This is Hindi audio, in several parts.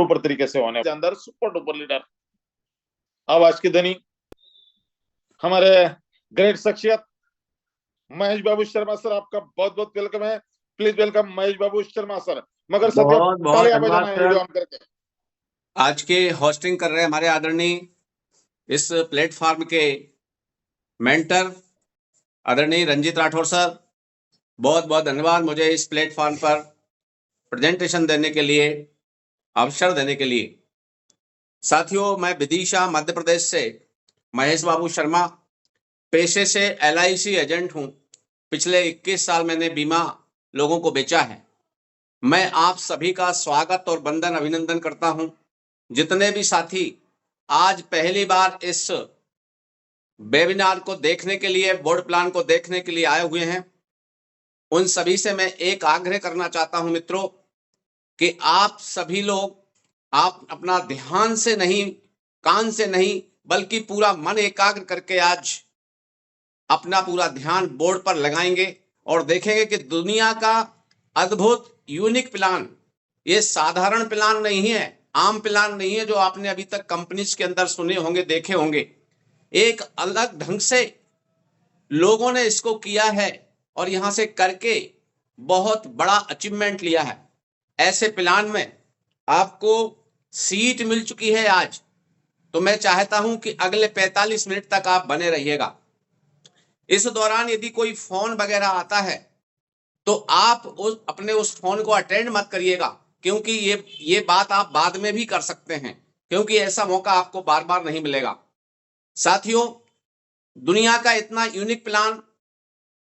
ऊपर तरीके से होने अंदर सुपर डुपर लीडर आवाज की धनी हमारे ग्रेट शख्सियत महेश बाबू शर्मा सर, आपका बहुत बहुत वेलकम है। Please welcome Mahesh Babu Sharma sir. मगर साथियों बहुत बहुत तालियां धन्यवाद बजाना है सर। वीडियो ऑन करके। आज के होस्टिंग कर रहे हमारे आदरणीय इस प्लेटफॉर्म के मेंटर आदरणीय रंजीत राठौर सर, बहुत बहुत धन्यवाद मुझे इस प्लेटफॉर्म पर प्रेजेंटेशन देने के लिए, अवसर देने के लिए। साथियों, मैं विदिशा मध्य प्रदेश से महेश बाबू शर्मा, पेशे से LIC एजेंट हूं। पिछले 21 साल मैंने बीमा लोगों को बेचा है। मैं आप सभी का स्वागत और वंदन अभिनंदन करता हूं। जितने भी साथी आज पहली बार इस वेबिनार को देखने के लिए, बोर्ड प्लान को देखने के लिए आए हुए हैं, उन सभी से मैं एक आग्रह करना चाहता हूं मित्रों कि आप सभी लोग आप अपना ध्यान से नहीं, कान से नहीं, बल्कि पूरा मन एकाग्र करके आज अपना पूरा ध्यान बोर्ड पर लगाएंगे और देखेंगे कि दुनिया का अद्भुत यूनिक प्लान, ये साधारण प्लान नहीं है, आम प्लान नहीं है जो आपने अभी तक कंपनीज के अंदर सुने होंगे, देखे होंगे। एक अलग ढंग से लोगों ने इसको किया है और यहां से करके बहुत बड़ा अचीवमेंट लिया है। ऐसे प्लान में आपको सीट मिल चुकी है आज, तो मैं चाहता हूं कि अगले 45 मिनट तक आप बने रहिएगा। इस दौरान यदि कोई फोन वगैरह आता है तो आप अपने उस फोन को अटेंड मत करिएगा, क्योंकि ये बात आप बाद में भी कर सकते हैं, क्योंकि ऐसा मौका आपको बार बार नहीं मिलेगा। साथियों, दुनिया का इतना यूनिक प्लान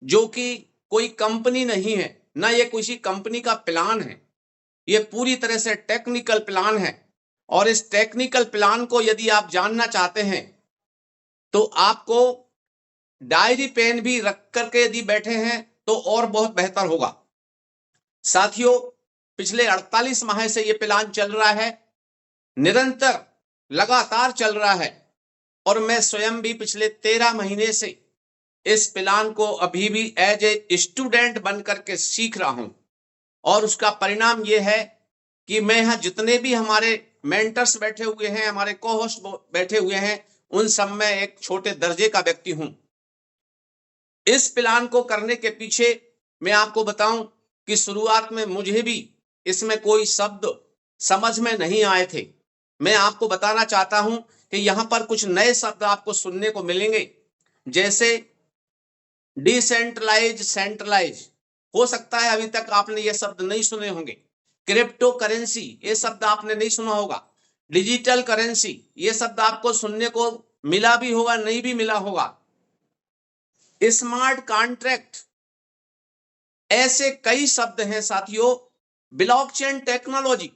जो कि कोई कंपनी नहीं है, ना ये किसी कंपनी का प्लान है, ये पूरी तरह से टेक्निकल प्लान है। और इस टेक्निकल प्लान को यदि आप जानना चाहते हैं तो आपको डायरी पेन भी रख करके यदि बैठे हैं तो और बहुत बेहतर होगा। साथियों, पिछले 48 माह से ये प्लान चल रहा है, निरंतर लगातार चल रहा है, और मैं स्वयं भी पिछले 13 महीने से इस प्लान को अभी भी एज ए स्टूडेंट बन करके सीख रहा हूं। और उसका परिणाम यह है कि मैं यहां जितने भी हमारे मेंटर्स बैठे हुए हैं, हमारे को होस्ट बैठे हुए हैं, उन सब में एक छोटे दर्जे का व्यक्ति हूं। इस प्लान को करने के पीछे मैं आपको बताऊं कि शुरुआत में मुझे भी इसमें कोई शब्द समझ में नहीं आए थे। मैं आपको बताना चाहता हूं कि यहां पर कुछ नए शब्द आपको सुनने को मिलेंगे, जैसे डिसेंट्रलाइज, सेंट्रलाइज। हो सकता है अभी तक आपने ये शब्द नहीं सुने होंगे। क्रिप्टो करेंसी, ये शब्द आपने नहीं सुना होगा। डिजिटल करेंसी, ये शब्द आपको सुनने को मिला भी होगा, नहीं भी मिला होगा। स्मार्ट कॉन्ट्रैक्ट, ऐसे कई शब्द हैं साथियों। ब्लॉकचेन टेक्नोलॉजी,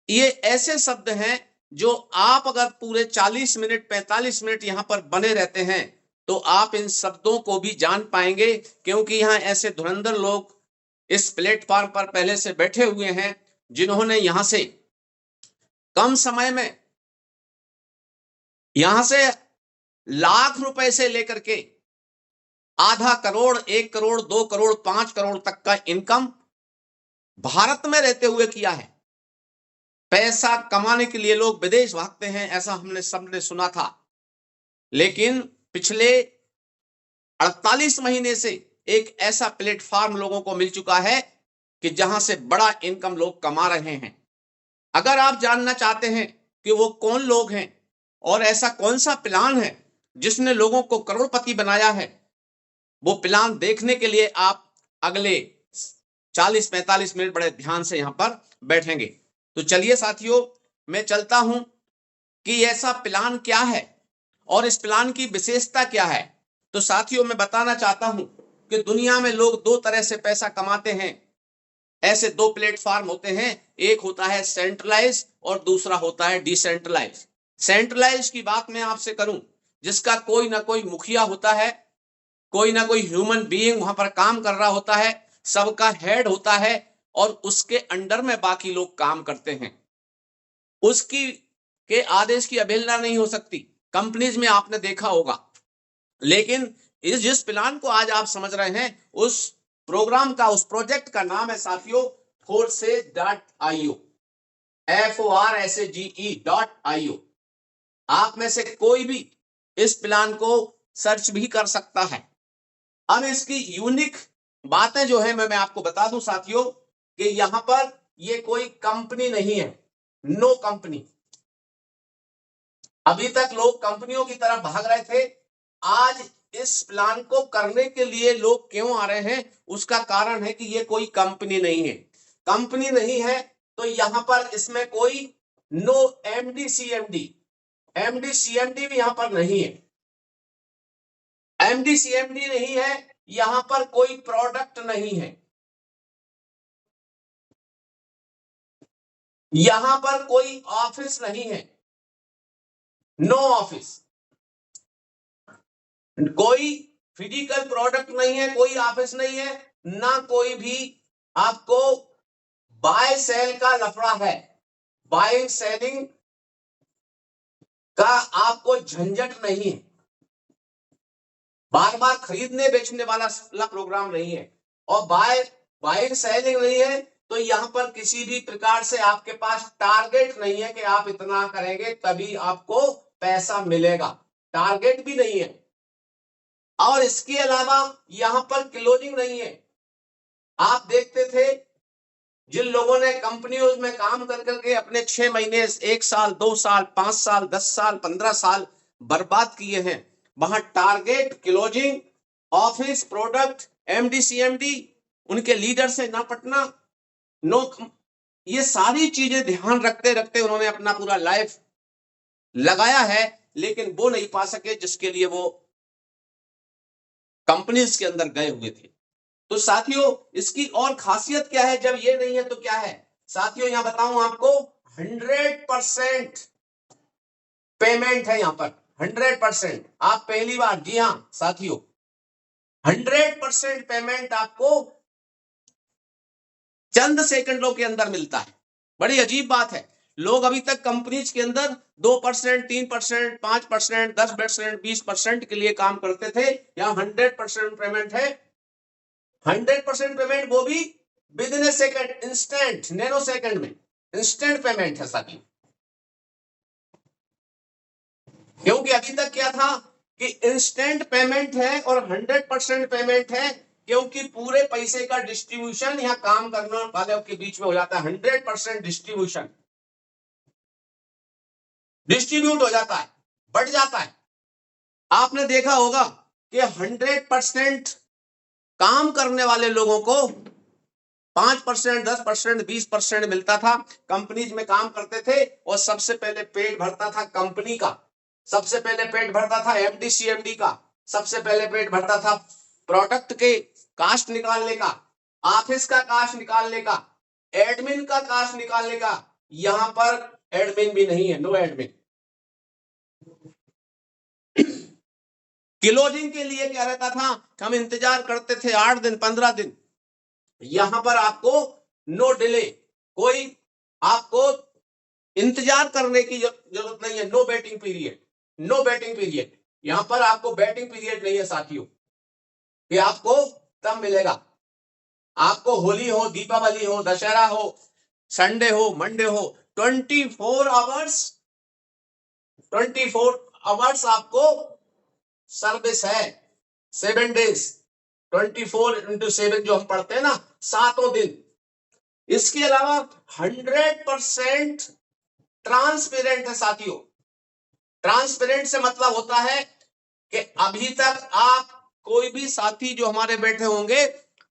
ये ऐसे शब्द हैं जो आप अगर पूरे 40 मिनट 45 मिनट यहां पर बने रहते हैं तो आप इन शब्दों को भी जान पाएंगे, क्योंकि यहां ऐसे धुरंधर लोग इस प्लेटफॉर्म पर पहले से बैठे हुए हैं जिन्होंने यहां से कम समय में यहां से लाख रुपए से लेकर के आधा करोड़, 1 करोड़, 2 करोड़, 5 करोड़ तक का इनकम भारत में रहते हुए किया है। पैसा कमाने के लिए लोग विदेश भागते हैं, ऐसा हमने सबने सुना था, लेकिन पिछले 48 महीने से एक ऐसा प्लेटफॉर्म लोगों को मिल चुका है कि जहां से बड़ा इनकम लोग कमा रहे हैं। अगर आप जानना चाहते हैं कि वो कौन लोग हैं और ऐसा कौन सा प्लान है जिसने लोगों को करोड़पति बनाया है, वो प्लान देखने के लिए आप अगले 40-45 मिनट बड़े ध्यान से यहां पर बैठेंगे। तो चलिए साथियों, मैं चलता हूं कि ऐसा प्लान क्या है और इस प्लान की विशेषता क्या है। तो साथियों, मैं बताना चाहता हूं कि दुनिया में लोग दो तरह से पैसा कमाते हैं। ऐसे दो प्लेटफॉर्म होते हैं, एक होता है सेंट्रलाइज और दूसरा होता है डिसेंट्रलाइज। सेंट्रलाइज की बात मैं आपसे करूं, जिसका कोई ना कोई मुखिया होता है, कोई ना कोई ह्यूमन बीइंग वहां पर काम कर रहा होता है, सबका हेड होता है और उसके अंडर में बाकी लोग काम करते हैं। उसकी के आदेश की अवहेलना नहीं हो सकती, कंपनीज में आपने देखा होगा। लेकिन इस जिस प्लान को आज आप समझ रहे हैं, उस प्रोग्राम का, उस प्रोजेक्ट का नाम है साथियों Forces.io। FORSAGE.io। आप में से कोई भी इस प्लान को सर्च भी कर सकता है। अब इसकी यूनिक बातें जो है मैं आपको बता दूं साथियों कि यहां पर ये कोई कंपनी नहीं है, नो कंपनी। अभी तक लोग कंपनियों की तरफ भाग रहे थे, आज इस प्लान को करने के लिए लोग क्यों आ रहे हैं, उसका कारण है कि ये कोई कंपनी नहीं है। कंपनी नहीं है तो यहां पर इसमें कोई नो MD CMD भी यहां पर नहीं है। MD CMD नहीं है, यहां पर कोई प्रोडक्ट नहीं है, यहां पर कोई ऑफिस नहीं है, नो ऑफिस, कोई फिजिकल प्रोडक्ट नहीं है, कोई ऑफिस नहीं है, ना कोई भी आपको बाय सेल का लफड़ा है, बाइंग सेलिंग का आपको झंझट नहीं है, बार बार खरीदने बेचने वाला प्रोग्राम नहीं है, और बाइंग सेलिंग नहीं है तो यहां पर किसी भी प्रकार से आपके पास टारगेट नहीं है कि आप इतना करेंगे तभी आपको पैसा मिलेगा, टारगेट भी नहीं है। और इसके अलावा यहां पर क्लोजिंग नहीं है। आप देखते थे जिन लोगों ने कंपनियों में काम कर करके अपने 6 महीने, 1 साल, 2 साल, 5 साल, 10 साल, 15 साल बर्बाद किए हैं, वहां target, closing, office, product, MD CMD, उनके लीडर से ना पटना, नो, ये सारी चीजें ध्यान रखते रखते उन्होंने अपना पूरा लाइफ लगाया है, लेकिन वो नहीं पा सके जिसके लिए वो कंपनीज के अंदर गए हुए थे। तो साथियों इसकी और खासियत क्या है, जब ये नहीं है तो क्या है साथियों, यहां बताऊं आपको 100% पेमेंट है यहां पर, 100%। आप पहली बार, जी हां साथियों, 100% पेमेंट आपको चंद सेकंडों के अंदर मिलता है। बड़ी अजीब बात है, लोग अभी तक कंपनीज के अंदर 2%, 3%, 5%, 10%, 20% के लिए काम करते थे, यहां 100% पेमेंट है। 100% पेमेंट वो भी with in A second, instant, nano second में इंस्टेंट पेमेंट है साथियों। क्योंकि अभी तक क्या था कि इंस्टेंट पेमेंट है और 100% पेमेंट है, क्योंकि पूरे पैसे का डिस्ट्रीब्यूशन यहां काम करने वालों के बीच में हो जाता है। 100% डिस्ट्रीब्यूट हो जाता है, बढ़ जाता है। आपने देखा होगा कि 100% काम करने वाले लोगों को 5%, 10%, 20% मिलता था। कंपनीज में काम करते थे और सबसे पहले पेट भरता था कंपनी का, सबसे पहले पेट भरता था MD CMD का, सबसे पहले पेट भरता था प्रोडक्ट के कास्ट निकालने का, ऑफिस का कास्ट निकालने का, एडमिन का कास्ट निकालने का। यहां पर एडमिन भी नहीं है, नो एडमिन। क्लोजिंग के लिए क्या रहता था, हम इंतजार करते थे 8 दिन, 15 दिन। यहां पर आपको नो डिले, कोई आपको इंतजार करने की जरूरत नहीं है, no waiting period, no waiting period. यहां पर आपको वेटिंग पीरियड नहीं है साथियों कि आपको तब मिलेगा। आपको होली हो, दीपावली हो, दशहरा हो, संडे हो, मंडे हो, 24 आवर्स आपको सर्विस है, 7 डेज, 24x7 जो हम पढ़ते हैं ना, 7 दिन। इसके अलावा 100% ट्रांसपेरेंट है साथियों। ट्रांसपेरेंट से मतलब होता है कि अभी तक आप, कोई भी साथी जो हमारे बैठे होंगे,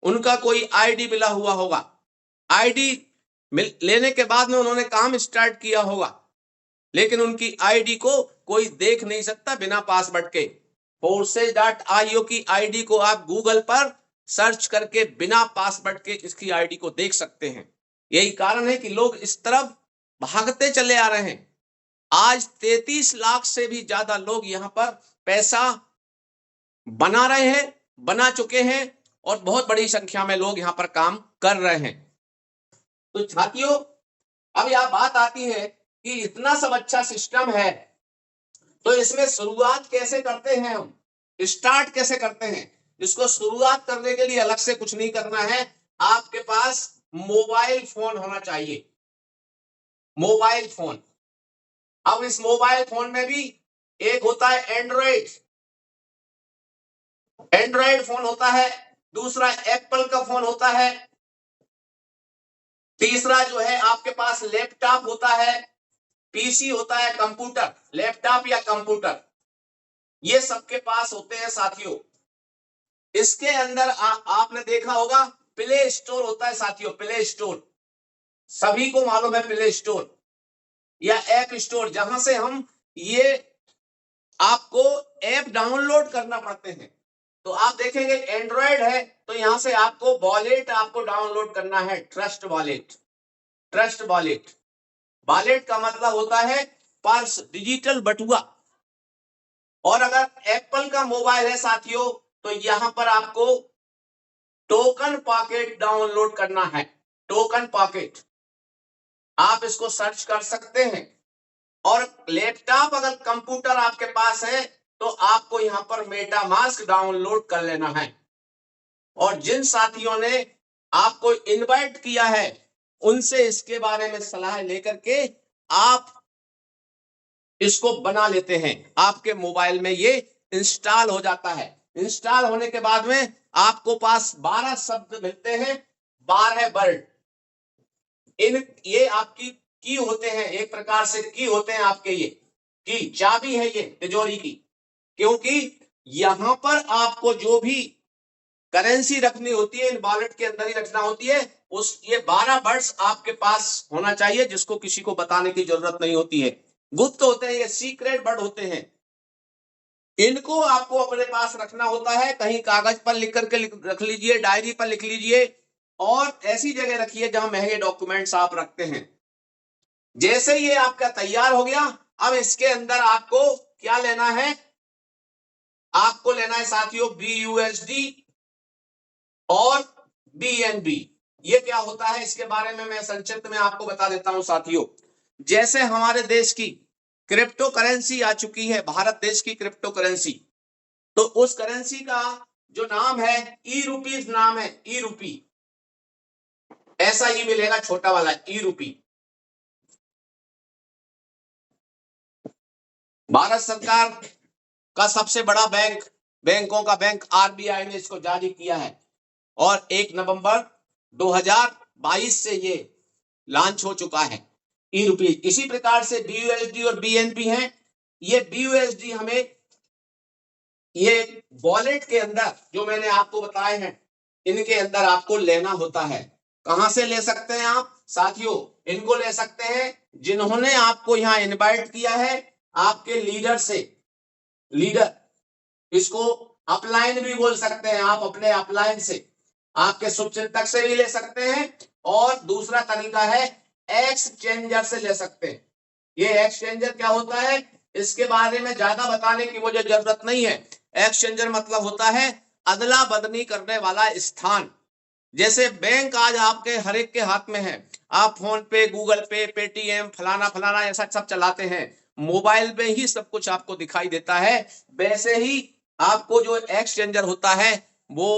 उनका कोई आईडी मिला हुआ होगा, आईडी लेने के बाद में उन्होंने काम स्टार्ट किया होगा, लेकिन उनकी आईडी को कोई देख नहीं सकता बिना पासवर्ड के। Forces.io की आईडी को आप गूगल पर सर्च करके बिना पासवर्ड के इसकी आईडी को देख सकते हैं। यही कारण है कि लोग इस तरफ भागते चले आ रहे हैं। आज 33 लाख से भी ज्यादा लोग यहां पर पैसा बना रहे हैं, बना चुके हैं, और बहुत बड़ी संख्या में लोग यहां पर काम कर रहे हैं। तो साथियों अब यह बात आती है कि इतना सब अच्छा सिस्टम है, तो इसमें शुरुआत कैसे करते हैं, हम स्टार्ट कैसे करते हैं। इसको शुरुआत करने के लिए अलग से कुछ नहीं करना है, आपके पास मोबाइल फोन होना चाहिए। Mobile phone. अब इस मोबाइल फोन में भी एक होता है एंड्रॉइड, एंड्रॉइड फोन होता है, दूसरा एप्पल का फोन होता है, तीसरा जो है आपके पास लैपटॉप होता है, पीसी होता है, कंप्यूटर, लैपटॉप या कंप्यूटर, ये सबके पास होते हैं साथियों। इसके अंदर आपने देखा होगा प्ले स्टोर होता है साथियों, प्ले स्टोर, सभी को मालूम है प्ले स्टोर या ऐप स्टोर, जहां से हम ये आपको ऐप डाउनलोड करना पड़ते हैं। तो आप देखेंगे एंड्रॉयड है तो यहां से आपको वॉलेट आपको डाउनलोड करना है, trust wallet, trust wallet. Wallet का मतलब होता है पर्स, डिजिटल बटुआ। और अगर एप्पल का मोबाइल है साथियों तो यहां पर आपको टोकन पॉकेट डाउनलोड करना है, टोकन पॉकेट, आप इसको सर्च कर सकते हैं। और लैपटॉप अगर कंप्यूटर आपके पास है तो आपको यहां पर मेटामास्क डाउनलोड कर लेना है। और जिन साथियों ने आपको इनवाइट किया है उनसे इसके बारे में सलाह लेकर के आप इसको बना लेते हैं, आपके मोबाइल में ये इंस्टॉल हो जाता है। इंस्टॉल होने के बाद में आपको पास 12 शब्द मिलते हैं, 12 वर्ड। इन ये आपकी की होते हैं, एक प्रकार से की होते हैं आपके, ये की चाबी है ये तिजोरी की, क्योंकि यहां पर आपको जो भी करेंसी रखनी होती है इन वॉलेट के अंदर ही रखना होती है। उस ये 12 वर्ड्स आपके पास होना चाहिए, जिसको किसी को बताने की जरूरत नहीं होती है, गुप्त होते हैं, ये सीक्रेट वर्ड होते हैं। इनको आपको अपने पास रखना होता है, कहीं कागज पर लिख करके रख लीजिए, डायरी पर लिख लीजिए, और ऐसी जगह रखिए जहां महंगे डॉक्यूमेंट्स आप रखते हैं। जैसे ये आपका तैयार हो गया, अब इसके अंदर आपको क्या लेना है, आपको लेना है साथियों BUSD और BNB। ये क्या होता है इसके बारे में मैं संक्षिप्त में आपको बता देता हूं साथियों। जैसे हमारे देश की क्रिप्टो करेंसी आ चुकी है, भारत देश की क्रिप्टो करेंसी, तो उस करेंसी का जो नाम है ई-रूपीज नाम है, ई-रूपी, ऐसा ही मिलेगा छोटा वाला ई-रूपी। भारत सरकार का सबसे बड़ा बैंक, बैंकों का बैंक RBI ने इसको जारी किया है और 1 नवंबर 2022 से ये लॉन्च हो चुका है ई-रूपी। इसी प्रकार से BUSD और BNB हैं। ये BUSD हमें ये वॉलेट के अंदर जो मैंने आपको बताए हैं इनके अंदर आपको लेना होता है। कहां से ले सकते हैं आप साथियों, इनको ले सकते हैं जिन्होंने आपको यहां इनवाइट किया है, आपके लीडर से, लीडर, इसको अपलाइन भी बोल सकते हैं आप, अपने अपलाइन से, आपके शुभचिंतक से भी ले सकते हैं, और दूसरा तरीका है एक्सचेंजर से ले सकते हैं। ये एक्सचेंजर क्या होता है इसके बारे में ज्यादा बताने की मुझे जरूरत नहीं है। एक्सचेंजर मतलब होता है अदला बदली करने वाला स्थान। जैसे बैंक आज आपके हर एक के हाथ में है, आप फोन पे, गूगल पे, पेटीएम, फलाना फलाना ऐसा सब चलाते हैं, मोबाइल में ही सब कुछ आपको दिखाई देता है। वैसे ही आपको जो एक्सचेंजर होता है वो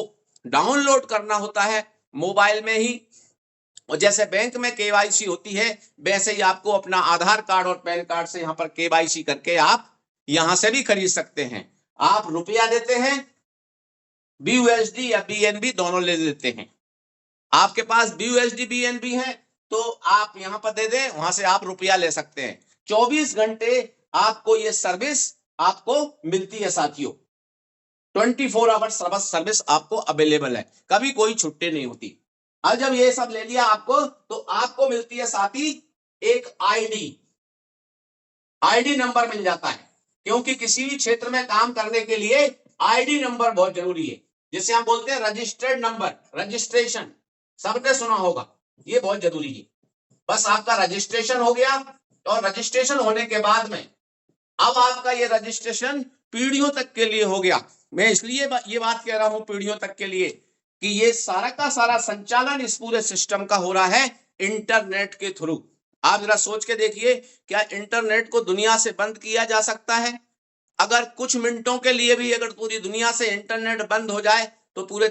डाउनलोड करना होता है मोबाइल में ही। और जैसे बैंक में KYC होती है वैसे ही आपको अपना आधार कार्ड और पैन कार्ड से यहाँ पर KYC करके आप यहां से भी खरीद सकते हैं। आप रुपया देते हैं, BUSD या BNB दोनों ले लेते हैं। आपके पास BUSD BNB है तो आप यहां पर दे दें, वहां से आप रुपया ले सकते हैं। 24 घंटे आपको ये सर्विस आपको मिलती है साथियों, 24 आवर सर्विस आपको अवेलेबल है, कभी कोई छुट्टी नहीं होती। अब जब ये सब ले लिया आपको तो आपको मिलती है साथी एक आईडी नंबर मिल जाता है, क्योंकि किसी भी क्षेत्र में काम करने के लिए आईडी नंबर बहुत जरूरी है, जिसे हम बोलते हैं रजिस्टर्ड नंबर, रजिस्ट्रेशन, सबने सुना होगा, ये बहुत जरूरी है। बस आपका रजिस्ट्रेशन हो गया, और रजिस्ट्रेशन होने के बाद में अब आपका ये रजिस्ट्रेशन पीढ़ियों तक के लिए हो गया। मैं इसलिए ये बात कह रहा हूं पीढ़ियों तक के लिए कि ये सारा का सारा संचालन इस पूरे सिस्टम का हो रहा है इंटरनेट के थ्रू। आप जरा सोच के देखिए, क्या इंटरनेट को दुनिया से बंद किया जा सकता है? अगर कुछ मिनटों के लिए भी अगर पूरी दुनिया से इंटरनेट बंद हो जाए तो पूरे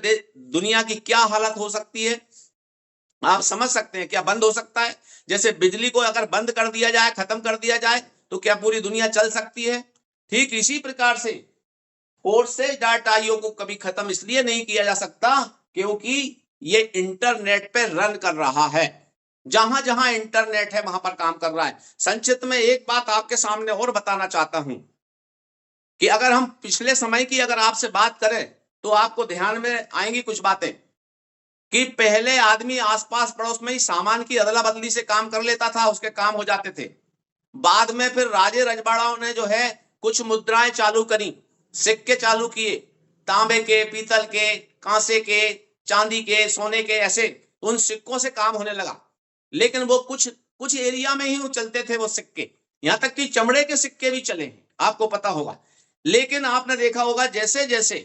दुनिया की क्या हालत हो सकती है? आप समझ सकते हैं क्या बंद हो सकता है? जैसे बिजली को अगर बंद कर दिया जाए, खत्म कर दिया जाए, तो क्या पूरी दुनिया चल सकती है? ठीक इसी प्रकार से फोर्सेज डाटा आईओ को कभी खत्म इसलिए नहीं किया जा सकता क्योंकि ये इंटरनेट पे रन कर रहा है। जहां जहां इंटरनेट है वहां पर काम कर रहा है। संक्षिप्त में एक बात आपके सामने और बताना चाहता हूं कि अगर हम पिछले समय की अगर आपसे बात करें तो आपको ध्यान में आएंगी कुछ बातें कि पहले आदमी आसपास पड़ोस में ही सामान की अदला बदली से काम कर लेता था, उसके काम हो जाते थे। बाद में फिर राजे रजवाड़ाओं ने जो है कुछ मुद्राएं चालू करी, सिक्के चालू किए, तांबे के, पीतल के, कांसे के, चांदी के, सोने के, ऐसे उन सिक्कों से काम होने लगा। लेकिन वो कुछ कुछ एरिया में ही वो चलते थे वो सिक्के, यहां तक कि चमड़े के सिक्के भी चले हैं, आपको पता होगा। लेकिन आपने देखा होगा जैसे जैसे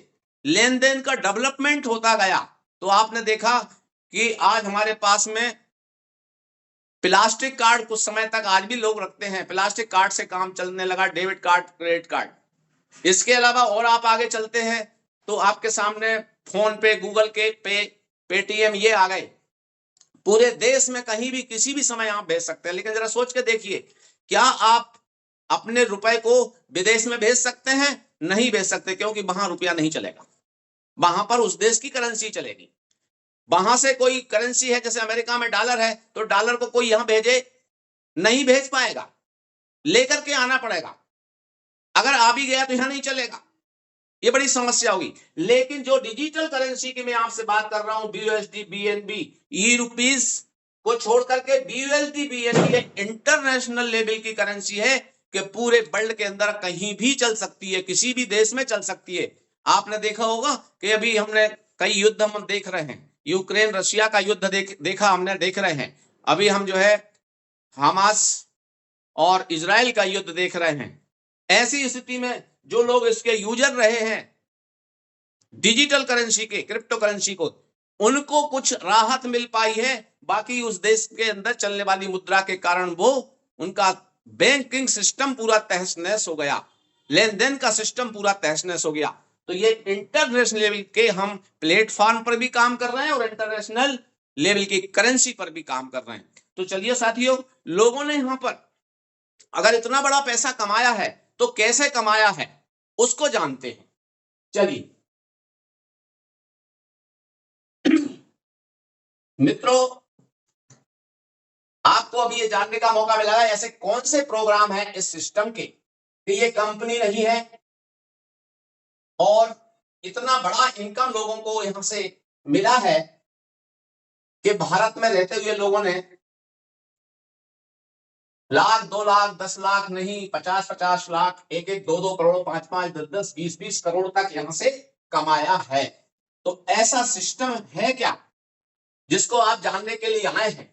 लेन देन का डेवलपमेंट होता गया तो आपने देखा कि आज हमारे पास में प्लास्टिक कार्ड कुछ समय तक आज भी लोग रखते हैं, प्लास्टिक कार्ड से काम चलने लगा, डेबिट कार्ड, क्रेडिट कार्ड। इसके अलावा और आप आगे चलते हैं तो आपके सामने फोन पे, गूगल पे, पेटीएम ये आ गए। पूरे देश में कहीं भी किसी भी समय आप भेज सकते हैं। लेकिन जरा सोच के देखिए, क्या आप अपने रुपए को विदेश में भेज सकते हैं? नहीं भेज सकते, क्योंकि वहां रुपया नहीं चलेगा, वहां पर उस देश की करेंसी चलेगी। वहां से कोई करेंसी है, जैसे अमेरिका में डॉलर है, तो डॉलर को कोई यहां भेजे नहीं भेज पाएगा, लेकर के आना पड़ेगा। अगर आ भी गया तो यहां नहीं चलेगा, ये बड़ी समस्या होगी। लेकिन जो डिजिटल करेंसी की मैं आपसे बात कर रहा हूं, बीयूएसडी, बीएनबी, ई रुपीस को छोड़ करके बीयूएसडी, बीएनबी इंटरनेशनल लेवल की करेंसी है कि पूरे वर्ल्ड के अंदर कहीं भी चल सकती है, किसी भी देश में चल सकती है। आपने देखा होगा कि अभी हमने कई युद्ध हम देख रहे हैं, यूक्रेन रशिया का युद्ध देखा हमने, देख रहे हैं। अभी हम जो है हमास और इजराइल का युद्ध देख रहे हैं। ऐसी स्थिति में जो लोग इसके यूजर रहे हैं डिजिटल करेंसी के, क्रिप्टो करेंसी को, उनको कुछ राहत मिल पाई है। बाकी उस देश के अंदर चलने वाली मुद्रा के कारण वो उनका बैंकिंग सिस्टम पूरा तहस नहस हो गया, लेन देन का सिस्टम पूरा तहस नहस हो गया। तो ये इंटरनेशनल लेवल के हम प्लेटफॉर्म पर भी काम कर रहे हैं और इंटरनेशनल लेवल की करेंसी पर भी काम कर रहे हैं। तो चलिए साथियों, लोगों ने यहां पर अगर इतना बड़ा पैसा कमाया है तो कैसे कमाया है उसको जानते हैं। चलिए मित्रों, आपको अभी ये जानने का मौका मिला है ऐसे कौन से प्रोग्राम है इस सिस्टम के कि ये कंपनी नहीं है और इतना बड़ा इनकम लोगों को यहां से मिला है कि भारत में रहते हुए लोगों ने लाख, 2 लाख, 10 लाख नहीं, 50-50 लाख, 1-1, 2-2 करोड़, 5-5, 10-10, 20-20 करोड़ तक यहां से कमाया है। तो ऐसा सिस्टम है क्या जिसको आप जानने के लिए आए हैं?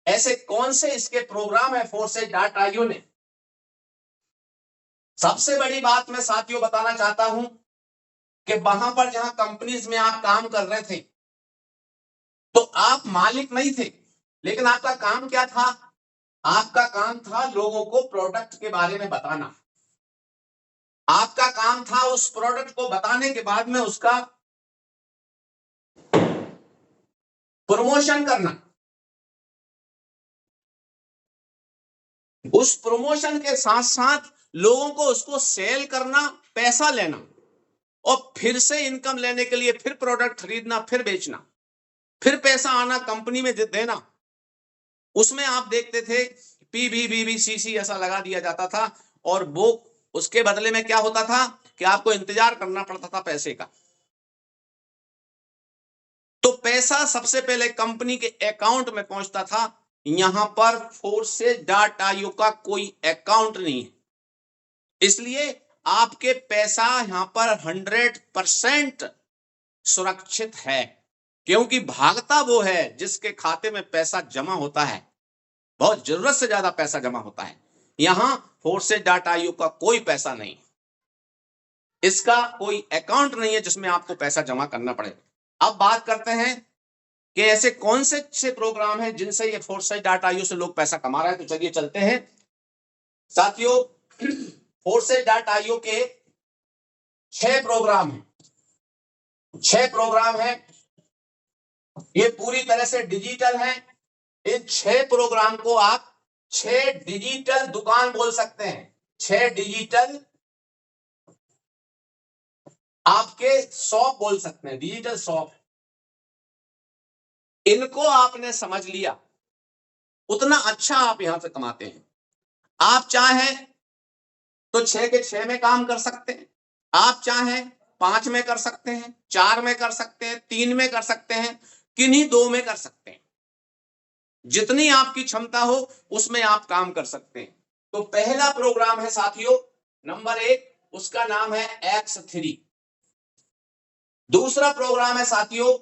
ऐसे कौन से इसके प्रोग्राम है फोर्सेज डाटा आईओ ने? सबसे बड़ी बात मैं साथियों बताना चाहता हूं कि वहां पर जहां कंपनीज में आप काम कर रहे थे तो आप मालिक नहीं थे, लेकिन आपका काम क्या था? आपका काम था लोगों को प्रोडक्ट के बारे में बताना। आपका काम था उस प्रोडक्ट को बताने के बाद में उसका प्रमोशन करना, उस प्रमोशन के साथ साथ लोगों को उसको सेल करना, पैसा लेना और फिर से इनकम लेने के लिए फिर प्रोडक्ट खरीदना, फिर बेचना, फिर पैसा आना, कंपनी में देना। उसमें आप देखते थे PBBBCC ऐसा लगा दिया जाता था और वो उसके बदले में क्या होता था कि आपको इंतजार करना पड़ता था पैसे का। तो पैसा सबसे पहले कंपनी के अकाउंट में पहुंचता था। यहां पर फोर्सेज डाटा आईओ का कोई अकाउंट नहीं है, इसलिए आपके पैसा यहां पर 100% सुरक्षित है, क्योंकि भागता वो है जिसके खाते में पैसा जमा होता है, बहुत जरूरत से ज्यादा पैसा जमा होता है। यहां फोर्सेज डाटा आईओ का कोई पैसा नहीं, इसका कोई अकाउंट नहीं है जिसमें आपको पैसा जमा करना पड़े। अब बात करते हैं कि ऐसे कौन से प्रोग्राम हैं जिनसे ये फोर्सेज डाटा आईओ से लोग पैसा कमा रहे हैं। तो चलिए चलते हैं साथियों, फोर्सेज डाटा आईओ के 6 प्रोग्राम हैं, 6 प्रोग्राम हैं ये पूरी तरह से डिजिटल है। इन 6 प्रोग्राम को आप 6 डिजिटल दुकान बोल सकते हैं। 6 डिजिटल आपके शॉप बोल सकते हैं, डिजिटल शॉप। इनको आपने समझ लिया, उतना अच्छा आप यहां से कमाते हैं। आप चाहें तो 6 के 6 में काम कर सकते हैं, आप चाहें 5 में कर सकते हैं, 4 में कर सकते हैं, 3 में कर सकते हैं, किन्हीं 2 में कर सकते हैं। जितनी आपकी क्षमता हो उसमें आप काम कर सकते हैं। तो पहला प्रोग्राम है साथियों, नंबर 1, उसका नाम है X3। दूसरा प्रोग्राम है साथियों,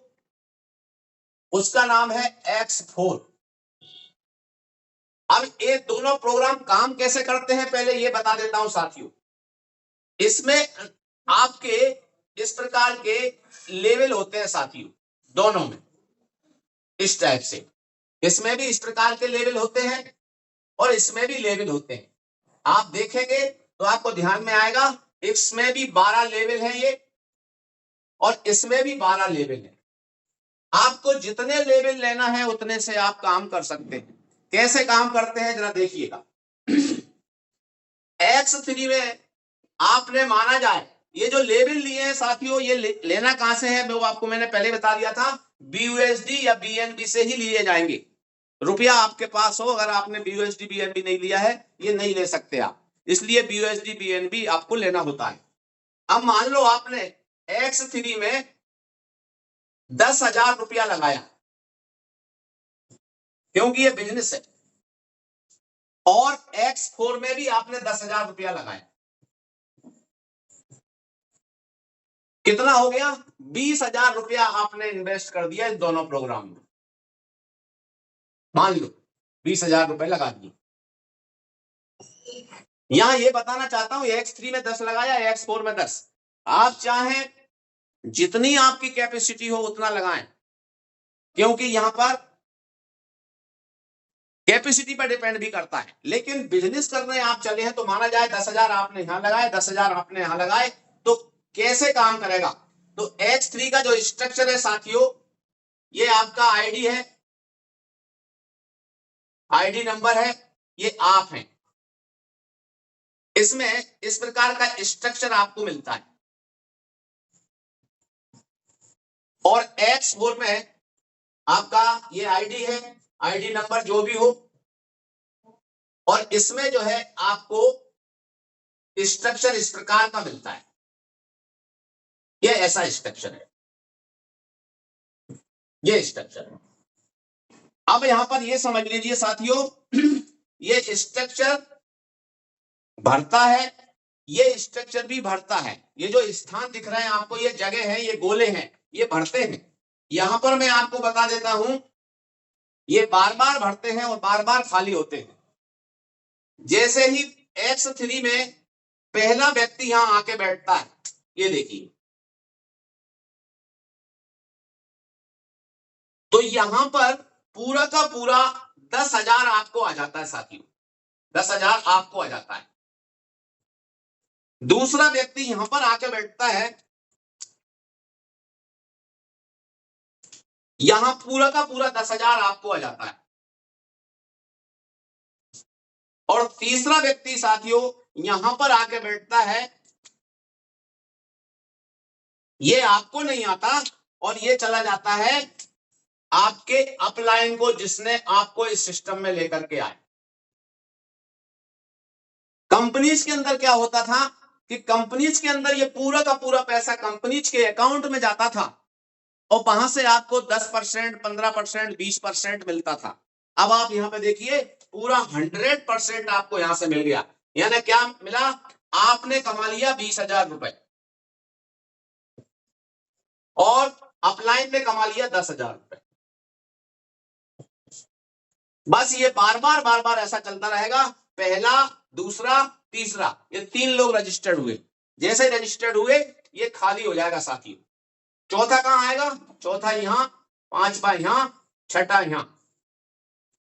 उसका नाम है X4। अब ये दोनों प्रोग्राम काम कैसे करते हैं पहले ये बता देता हूं साथियों। इसमें आपके इस प्रकार के लेवल होते हैं साथियों, दोनों में इस टाइप से। इसमें भी इस प्रकार के लेवल होते हैं और इसमें भी लेवल होते हैं। आप देखेंगे तो आपको ध्यान में आएगा, इसमें भी 12 लेवल है ये और इसमें भी 12 लेवल है। आपको जितने लेवल लेना है उतने से आप काम कर सकते हैं। कैसे काम करते हैं जरा देखिएगा। X3 में आपने माना जाए ये जो लेवल लिए हैं साथियों, ये लेना कहां से है वो आपको मैंने पहले बता दिया था, BUSD या BNB से ही लिए जाएंगे। रुपया आपके पास हो, अगर आपने BUSD BNB नहीं लिया है ये नहीं ले सकते आप, इसलिए BUSD BNB आपको लेना होता है। अब मान लो आपने X3 में 10,000 रुपया लगाया, क्योंकि ये बिजनेस है, और X4 में भी आपने 10,000 रुपया लगाया, कितना हो गया? 20,000 रुपया आपने इन्वेस्ट कर दिया इन दोनों प्रोग्राम में। मान लो 20,000 रुपए लगा दिए। यहां ये बताना चाहता हूं, X3 में 10 लगाया, X4 में 10। आप चाहें जितनी आपकी कैपेसिटी हो उतना लगाएं, क्योंकि यहां पर कैपेसिटी पर डिपेंड भी करता है। लेकिन बिजनेस करने आप चले हैं तो माना जाए 10,000 आपने यहां लगाए, 10,000 आपने यहां लगाए, तो कैसे काम करेगा? तो X3 का जो स्ट्रक्चर है साथियों, ये आपका आईडी है, आईडी नंबर है, ये आप हैं। इसमें इस प्रकार का स्ट्रक्चर आपको मिलता है। और X4 में आपका ये आईडी है, आईडी नंबर जो भी हो, और इसमें जो है आपको स्ट्रक्चर इस प्रकार का मिलता है। ये ऐसा स्ट्रक्चर है, ये स्ट्रक्चर है। अब यहां पर ये समझ लीजिए साथियों, ये स्ट्रक्चर भरता है, ये स्ट्रक्चर भी भरता है। ये जो स्थान दिख रहे हैं आपको, ये जगह है, ये गोले हैं, ये भरते हैं। यहां पर मैं आपको बता देता हूं, ये बार बार भरते हैं और बार बार खाली होते हैं। जैसे ही X3 में पहला व्यक्ति यहां आके बैठता है, ये देखिए, तो यहां पर पूरा का पूरा 10,000 आपको आ जाता है साथियों, 10,000 आपको आ जाता है। दूसरा व्यक्ति यहां पर आके बैठता है, यहां पूरा का पूरा 10,000 आपको आ जाता है। और तीसरा व्यक्ति साथियों यहां पर आके बैठता है, ये आपको नहीं आता और ये चला जाता है आपके अपलाइन को, जिसने आपको इस सिस्टम में लेकर के आए। कंपनीज के अंदर क्या होता था कि कंपनीज के अंदर ये पूरा का पूरा पैसा कंपनीज के अकाउंट में जाता था और वहां से आपको 10%, 15%, 20% मिलता था। अब आप यहां पे देखिए, पूरा 100% आपको यहां से मिल गया। यानी क्या मिला? आपने कमा लिया 20,000 रुपए और अपलाइन ने कमा लिया 10,000 रुपए। बस ये बार बार ऐसा चलता रहेगा। पहला, दूसरा, तीसरा, ये 3 लोग रजिस्टर्ड हुए। जैसे रजिस्टर्ड हुए ये खाली हो जाएगा साथियों। चौथा कहां आएगा? चौथा यहां, पांचवा यहां, छठा यहां।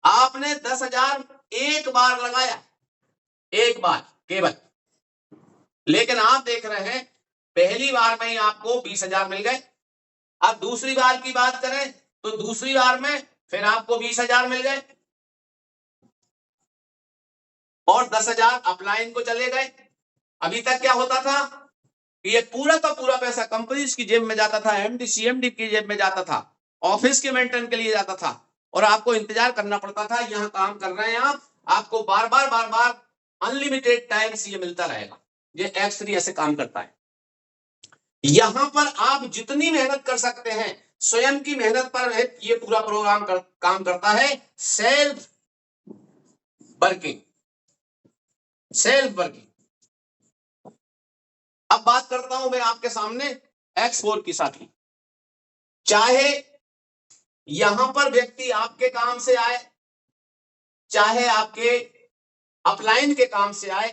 आपने 10,000 एक बार लगाया, एक बार केवल। लेकिन आप देख रहे हैं पहली बार में ही आपको 20,000 मिल गए। अब दूसरी बार की बात करें तो दूसरी बार में फिर आपको 20,000 मिल गए और 10,000 अपलाइन को चले गए। अभी तक क्या होता था कि ये पूरा का पूरा पैसा कंपनीज की जेब में जाता था, एमडी सीएमडी की जेब में जाता था, ऑफिस के मेंटेन के लिए जाता था और आपको इंतजार करना पड़ता था। यहां काम कर रहे हैं आप, आपको बार बार अनलिमिटेड टाइम्स ये मिलता रहेगा। ये X3 ऐसे काम करता है। यहां पर आप जितनी मेहनत कर सकते हैं, स्वयं की मेहनत पर ये पूरा प्रोग्राम काम करता है। Self working, self working. अब बात करता हूं मैं आपके सामने X4 की साथी। चाहे यहां पर व्यक्ति आपके काम से आए, चाहे आपके अपलाइन के काम से आए,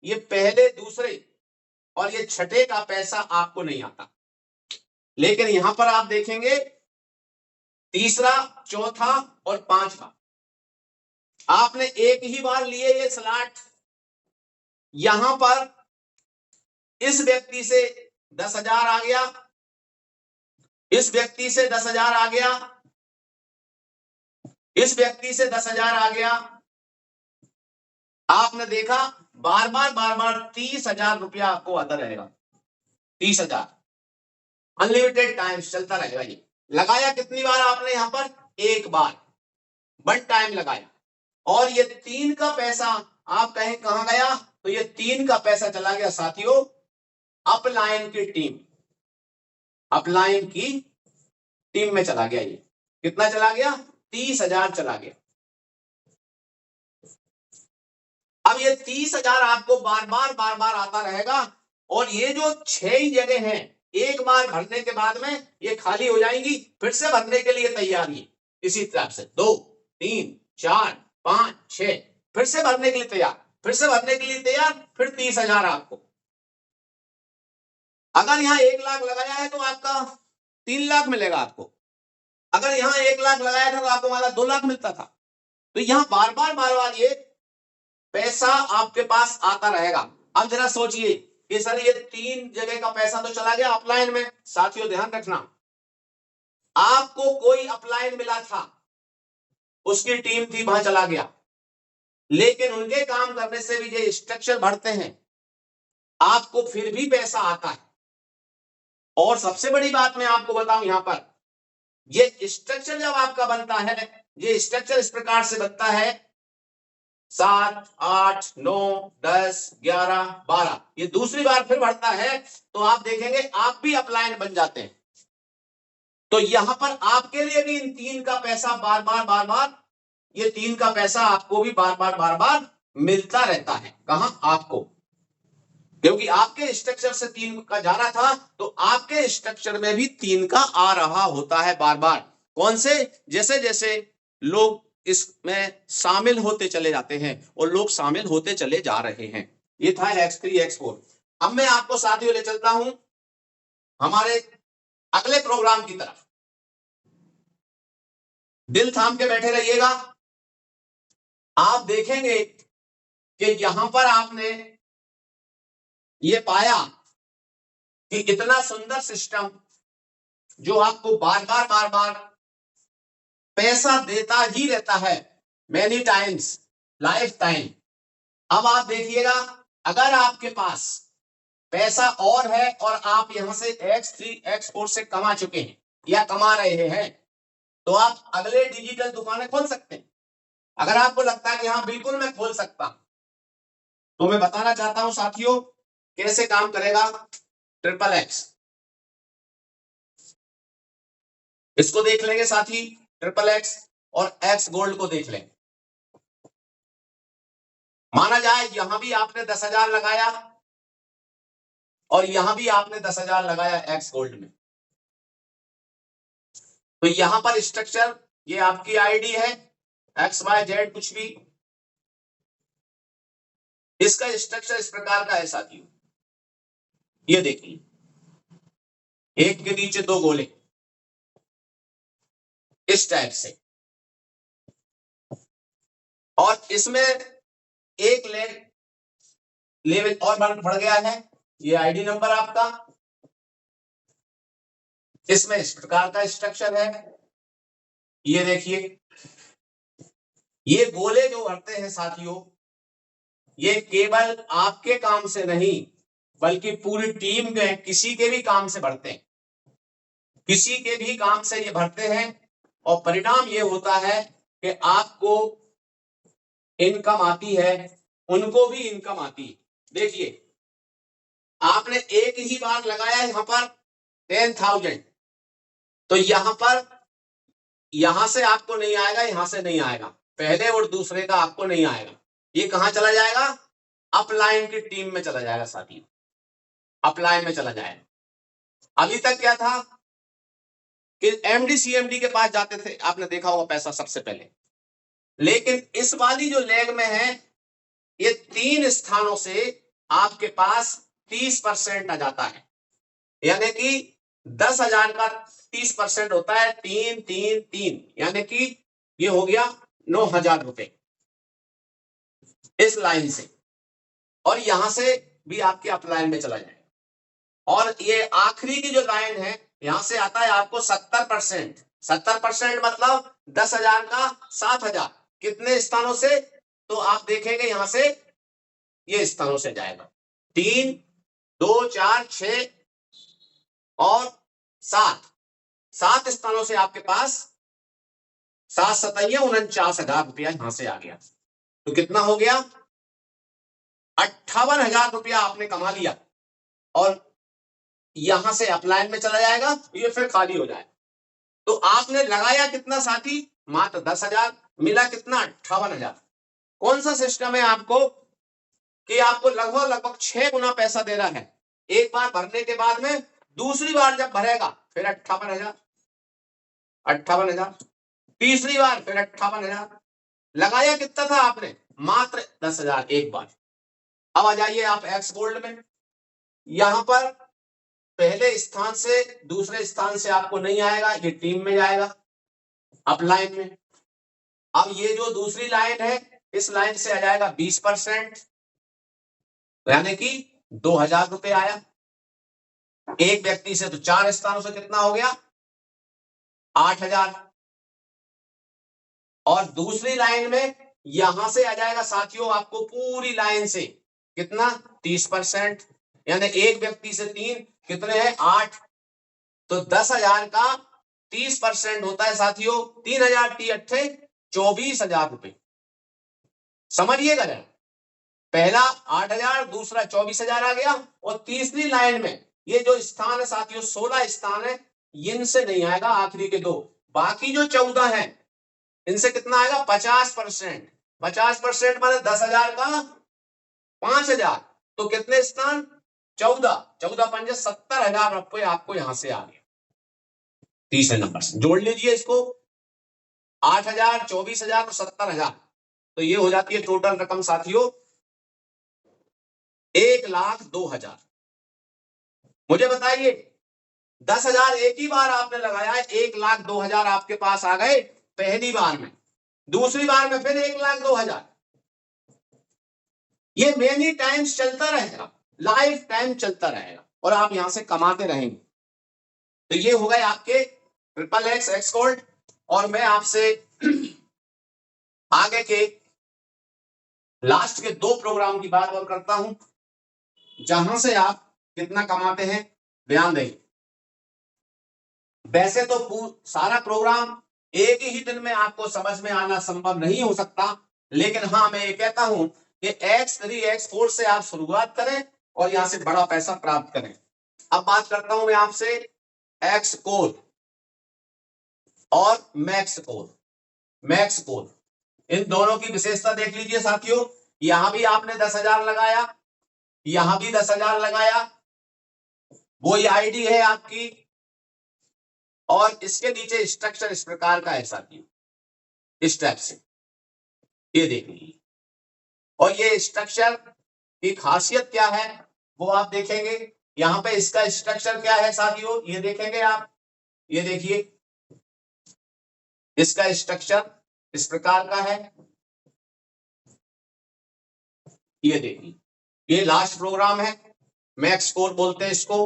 ये पहले दूसरे और ये छठे का पैसा आपको नहीं आता। लेकिन यहां पर आप देखेंगे तीसरा, चौथा और पांचवा, आपने एक ही बार लिए ये स्लॉट। यहां पर इस व्यक्ति से 10,000 आ गया, इस व्यक्ति से 10,000 आ गया, इस व्यक्ति से 10,000 आ गया। आपने देखा बार बार 30,000 रुपया आपको आता रहेगा। 30,000 अनलिमिटेड टाइम्स चलता रहेगा। ये लगाया कितनी बार आपने यहां पर? एक बार, वन टाइम लगाया। और ये 3 का पैसा आप कहें कहां गया? तो ये 3 का पैसा चला गया साथियों अपलाइन की टीम, अपलाइन की टीम में चला गया। ये कितना चला गया? 30,000 चला गया। अब ये 30,000 आपको बार बार आता रहेगा और ये जो 6 ही जगह हैं, एक बार भरने के बाद में ये खाली हो जाएंगी, फिर से भरने के लिए तैयार है। इसी तरह से 2, 3, 4, 5, 6 फिर से भरने के लिए तैयार, फिर से भरने के लिए तैयार, फिर 30,000 आपको। अगर यहां 1 लाख लगाया है तो आपका 3 लाख मिलेगा आपको। अगर यहां 1 लाख लगाया था तो आपको हमारा 2 लाख मिलता था। तो यहां बार बार ये पैसा आपके पास आता रहेगा। अब जरा सोचिए कि सर ये 3 जगह का पैसा तो चला गया अपलाइन में। साथियों ध्यान रखना, आपको कोई अपलाइन मिला था, उसकी टीम थी, वहां चला गया, लेकिन उनके काम करने से भी ये स्ट्रक्चर बढ़ते हैं, आपको फिर भी पैसा आता है। और सबसे बड़ी बात मैं आपको बताऊं, यहां पर ये स्ट्रक्चर जब आपका बनता है, ये स्ट्रक्चर इस प्रकार से बनता है 7, 8, 9, 10, 11, 12, ये दूसरी बार फिर बढ़ता है तो आप देखेंगे आप भी अपलाइन बन जाते हैं। तो यहां पर आपके लिए भी इन 3 का पैसा बार बार ये 3 का पैसा आपको भी बार बार मिलता रहता है। कहां? आपको, क्योंकि आपके स्ट्रक्चर से 3 का जा रहा था तो आपके स्ट्रक्चर में भी 3 का आ रहा होता है बार बार। कौन से? जैसे जैसे लोग इसमें शामिल होते चले जाते हैं और लोग शामिल होते चले जा रहे हैं। ये था X3 X4। अब मैं आपको साथियों ले चलता हूं हमारे अगले प्रोग्राम की तरफ। दिल थाम के बैठे रहिएगा। आप देखेंगे कि यहां पर आपने ये पाया कि इतना सुंदर सिस्टम जो आपको बार बार पैसा देता ही रहता है, मैनी टाइम्स, लाइफ टाइम। अब आप देखिएगा, अगर आपके पास पैसा और है और आप यहां से X3 X4 से कमा चुके हैं या कमा रहे हैं, तो आप अगले डिजिटल दुकानें खोल सकते हैं। अगर आपको लगता है कि हाँ बिल्कुल मैं खोल सकता हूं, तो मैं बताना चाहता हूं साथियों कैसे काम करेगा XXX। इसको देख लेंगे साथी, XXX और X गोल्ड को देख लें। माना जाए यहां भी आपने 10,000 लगाया और यहां भी आपने 10,000 लगाया X गोल्ड में, तो यहां पर स्ट्रक्चर, ये आपकी आईडी है XYZ कुछ भी, इसका स्ट्रक्चर इस प्रकार का है साथियों। ये देखिए, एक के नीचे 2 गोले इस टाइप से, और इसमें एक लेवल और बढ़ गया है। ये आईडी नंबर आपका, इसमें इस प्रकार का स्ट्रक्चर है। ये देखिए, ये गोले जो भरते हैं साथियों, ये केवल आपके काम से नहीं बल्कि पूरी टीम में किसी के भी काम से भरते हैं, किसी के भी काम से ये भरते हैं, और परिणाम ये होता है कि आपको इनकम आती है, उनको भी इनकम आती है। देखिए, आपने एक ही बार लगाया यहां पर 10,000, तो यहां से आपको नहीं आएगा, यहां से नहीं आएगा, पहले और दूसरे का आपको नहीं आएगा। ये कहां चला जाएगा? अपलाइन की टीम में चला जाएगा साथियों, अपलाइन में चला जाएगा। अभी तक क्या था कि एमडी सीएमडी के पास जाते थे, आपने देखा होगा पैसा सबसे पहले, लेकिन इस वाली जो लेग में है, ये 3 स्थानों से आपके पास 30% आ जाता है, यानी कि 10,000 का 30% होता है 3 3 3, यानी कि ये हो गया 9,000 रुपए इस लाइन से, और यहां से भी आपके अपलाइन में चला जाएगा। और ये आखिरी की जो लाइन है, यहां से आता है आपको 70%। 70% मतलब 10,000 का 7,000, कितने स्थानों से? तो आप देखेंगे यहां से ये स्थानों से जाएगा, 3 2 4 6 और 7 स्थानों से आपके पास 7 7 49,000 रुपया यहां से आ गया। तो कितना हो गया? 58,000 रुपया आपने कमा लिया, और यहां से अपलाइन में चला जाएगा, ये फिर खाली हो जाएगा। तो आपने लगाया कितना साथी? मात्र 10,000, मिला कितना? 58,000। कौन सा सिस्टम है आपको कि आपको लगभग 6 गुना पैसा दे रहा है, एक बार भरने के बाद में दूसरी बार जब भरेगा फिर 58,000, 58,000, तीसरी बार फिर 58,000। लगाया कितना था आपने? मात्र 10,000 एक बार। अब आ जाइए आप एक्स गोल्ड में, यहां पर पहले स्थान से दूसरे स्थान से आपको नहीं आएगा, ये टीम में जाएगा अपलाइन में। अब ये जो दूसरी लाइन है, इस लाइन से आ जाएगा 20%, यानी कि 2,000 रुपए आया एक व्यक्ति से। तो 4 स्थानों से कितना हो गया? 8,000। और दूसरी लाइन में यहां से आ जाएगा साथियों आपको पूरी लाइन से कितना? 30%, यानी एक व्यक्ति से 3, कितने हैं? 8। तो 10,000 का 30% होता है साथियों 3,000 टी 8 24,000 रुपए। समझिएगा जरा, पहला 8,000, दूसरा 24,000 आ गया, और तीसरी लाइन में ये जो स्थान है साथियों 16 स्थान है, इनसे नहीं आएगा, आखिरी के 2, बाकी जो 14 है इनसे कितना आएगा? 50%। 50% माने 10,000 का 5,000, तो कितने स्थान? 14 14 पंजे 70,000 रुपए आपको यहां से आ गया तीसरे नंबर से। जोड़ लीजिए इसको, 8,000, 24,000 और 70,000, तो ये हो जाती है टोटल रकम साथियों 1,02,000। मुझे बताइए, 10,000 एक ही बार आपने लगाया है, 1,02,000 आपके पास आ गए पहली बार में, दूसरी बार में फिर 1,02,000। ये मेनी टाइम्स चलता रहेगा, लाइफ टाइम चलता रहेगा, और आप यहां से कमाते रहेंगे। तो ये हो गए आपके ट्रिपल एक्स एक्स गोल्ड। और मैं आपसे आगे के लास्ट के 2 प्रोग्राम की बात और करता हूं, जहां से आप कितना कमाते हैं ध्यान दें। वैसे तो सारा प्रोग्राम एक ही दिन में आपको समझ में आना संभव नहीं हो सकता, लेकिन हाँ मैं ये कहता हूं कि X3 X4 से आप शुरुआत करें और यहां से बड़ा पैसा प्राप्त करें। अब बात करता हूं मैं आपसे एक्स कोर और मैक्स कोर। मैक्स कोर, इन दोनों की विशेषता देख लीजिए साथियों, यहां भी आपने 10,000 लगाया, यहां भी 10,000 लगाया, वही आईडी है आपकी, और इसके नीचे स्ट्रक्चर इस प्रकार का है साथियों, इस टाइप से, ये देख लीजिए। और ये स्ट्रक्चर की खासियत क्या है वो आप देखेंगे, यहां पे इसका स्ट्रक्चर क्या है साथियों, ये देखेंगे आप, ये देखिए इसका स्ट्रक्चर इस प्रकार का है, ये देखिए, ये लास्ट प्रोग्राम है, मैक्स कोर बोलते हैं इसको।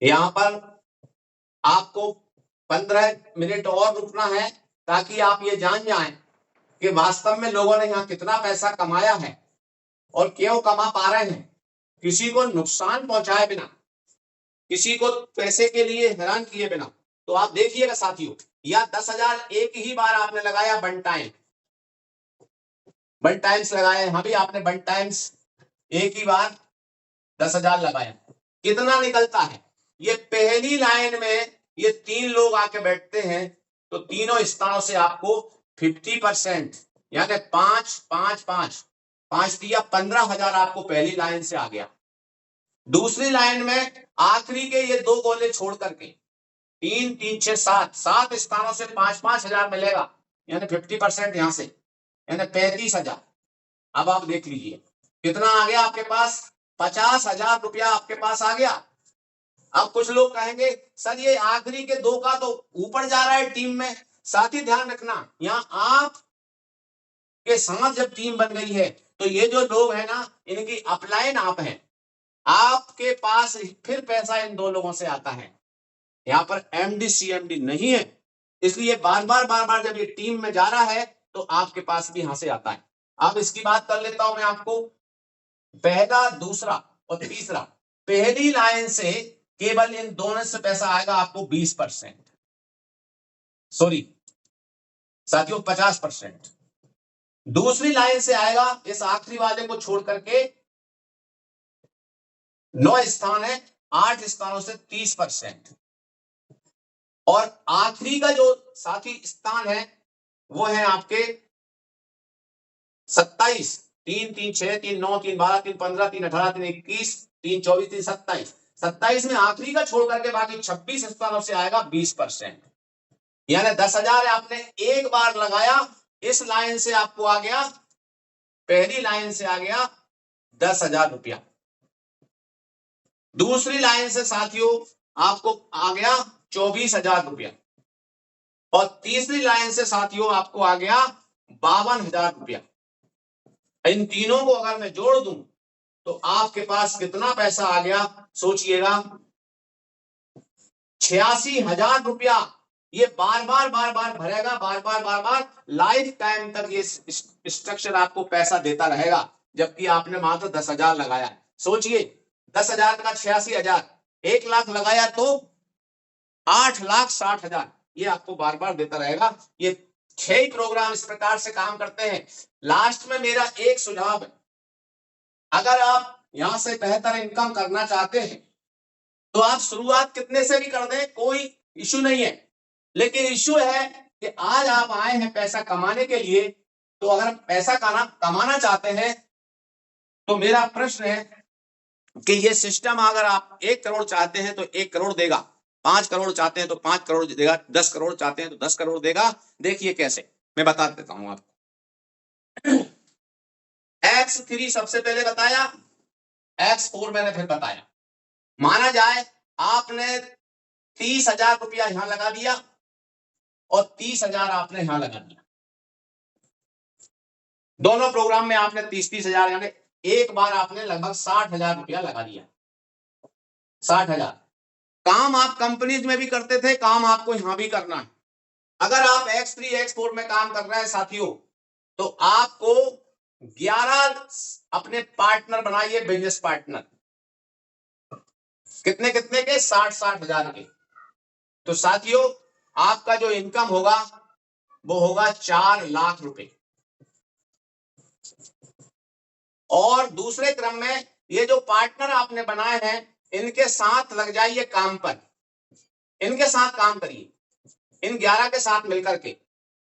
यहां पर आपको 15 मिनट और रुकना है ताकि आप ये जान जाएं कि वास्तव में लोगों ने यहाँ कितना पैसा कमाया है और क्यों कमा पा रहे हैं, किसी को नुकसान पहुंचाए बिना, किसी को पैसे के लिए हैरान किए बिना। तो आप देखिएगा साथियों, या 10,000 एक ही बार आपने लगाया वन टाइम्स लगाया, यहां भी आपने वन टाइम्स एक ही बार 10,000 लगाया, कितना निकलता है? ये पहली लाइन में ये 3 लोग आके बैठते हैं तो तीनों स्थानों से आपको 50% यानी 5 5 5 5 दिया 15,000 आपको पहली लाइन से आ गया। दूसरी लाइन में आखिरी के ये 2 गोले छोड़ करके 3 3 6 7 स्थानों से 5,000 मिलेगा, यानी 50% यहां से, यानी 35,000। अब आप देख लीजिए कितना आ गया आपके पास, 50,000 रुपया आपके पास आ गया। अब कुछ लोग कहेंगे सर ये आखिरी के 2 का तो ऊपर जा रहा है टीम में। साथ ही ध्यान रखना, यहाँ आप के साथ जब टीम बन गई है तो ये जो लोग हैं ना, इनकी अपलाइन आप हैं, आपके पास फिर पैसा इन 2 लोगों से आता है। यहाँ पर एमडी सीएमडी नहीं है, इसलिए बार बार जब ये टीम में जा रहा है तो आपके पास भी यहां से आता है। अब इसकी बात कर लेता हूं मैं आपको, पहला, दूसरा और तीसरा। पहली लाइन से केवल इन दोनों से पैसा आएगा आपको 20%, सॉरी साथियों 50%। दूसरी लाइन से आएगा, इस आखिरी वाले को छोड़ करके 9 स्थान है, 8 स्थानों से 30%। और आखिरी का जो साथी स्थान है वो है आपके 27, 3 3 6 3 9 3 12 3 15 3 18 3 21 3 24 3 27। 27 में आखिरी का छोड़ करके बाकी 26 स्थानों से आएगा 20%, यानी 10,000 आपने एक बार लगाया, इस लाइन से आपको आ गया, पहली लाइन से आ गया 10,000 रुपया। दूसरी लाइन से साथियों आपको आ गया 24,000 रुपया और तीसरी लाइन से साथियों आपको आ गया 52,000 रुपया। इन तीनों को अगर मैं जोड़ दूं तो आपके पास कितना पैसा आ गया, सोचिएगा 86,000 रुपया। ये बार बार भरेगा, बार बार लाइफ टाइम तक ये स्ट्रक्चर आपको पैसा देता रहेगा, जबकि आपने मात्र 10,000 लगाया है। सोचिए 10,000 का 86,000, 1 लाख लगाया तो 8,60,000, ये आपको बार बार देता रहेगा। ये 6 प्रोग्राम इस प्रकार से काम करते हैं। लास्ट में मेरा एक सुझाव है, अगर आप यहां से बेहतर इनकम करना चाहते हैं तो आप शुरुआत कितने से भी कर दें, कोई इशू नहीं है, लेकिन इशू है कि आज आप आए हैं पैसा कमाने के लिए, तो अगर पैसा कमाना चाहते हैं तो मेरा प्रश्न है कि ये सिस्टम अगर आप 1 करोड़ चाहते हैं तो 1 करोड़ देगा, 5 करोड़ चाहते हैं तो 5 करोड़ देगा, 10 करोड़ चाहते हैं तो 10 करोड़ देगा। देखिए कैसे, मैं बता देता हूं आपको। X3 सबसे पहले बताया, X4 मैंने फिर बताया। माना जाए आपने 30,000 रुपया यहां लगा दिया और 30,000 आपने यहां लगा दिया, दोनों प्रोग्राम में आपने 30,000 यानी एक बार आपने लगभग 60,000 रुपया लगा दिया। 60,000 काम आप कंपनीज में भी करते थे, काम आपको यहां भी करना है। अगर आप X3 X4 में काम कर रहे हैं साथियों, तो आपको 11 अपने पार्टनर बनाइए, बिजनेस पार्टनर। कितने कितने के? 60,000 के। तो साथियों आपका जो इनकम होगा वो होगा 4 लाख रुपए। और दूसरे क्रम में ये जो पार्टनर आपने बनाए हैं इनके साथ लग जाइए काम पर, इनके साथ काम करिए, इन 11 के साथ मिलकर के।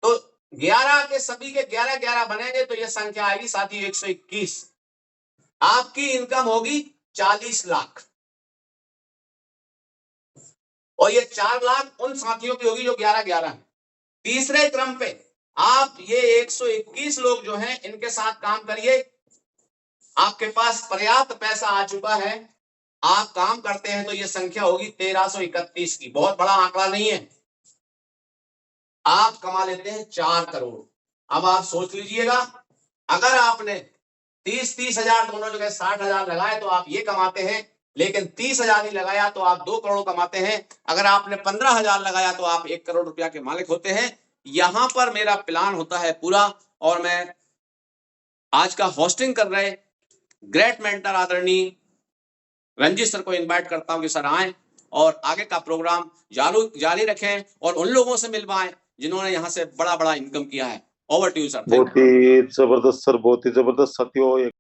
तो 11 के सभी के 11 बनेंगे तो ये संख्या आएगी साथियों 121। आपकी इनकम होगी 40 लाख और ये 4 लाख उन साथियों की होगी जो 11 हैं। तीसरे क्रम पे आप ये 121 लोग जो हैं इनके साथ काम करिए, आपके पास पर्याप्त पैसा आ चुका है, आप काम करते हैं तो ये संख्या होगी 1331 की। बहुत बड़ा आंकड़ा नहीं है, आप कमा लेते हैं 4 करोड़। अब आप सोच लीजिएगा, अगर आपने 30,000 दोनों जगह 60,000 लगाए तो आप ये कमाते हैं, लेकिन 30,000 नहीं लगाया तो आप 2 करोड़ कमाते हैं। अगर आपने 15,000 लगाया तो आप 1 करोड़ रुपया के मालिक होते हैं। यहां पर मेरा प्लान होता है पूरा, और मैं आज का होस्टिंग कर रहे ग्रेट मेंटर आदरणीय रंजीत सर को इनवाइट करता हूं कि सर आए और आगे का प्रोग्राम जारी रखें और उन लोगों से मिलवाएं जिन्होंने यहां से बड़ा बड़ा इनकम किया है। Over to you sir. बहुत ही जबरदस्त सर, बहुत ही जबरदस्त साथियों।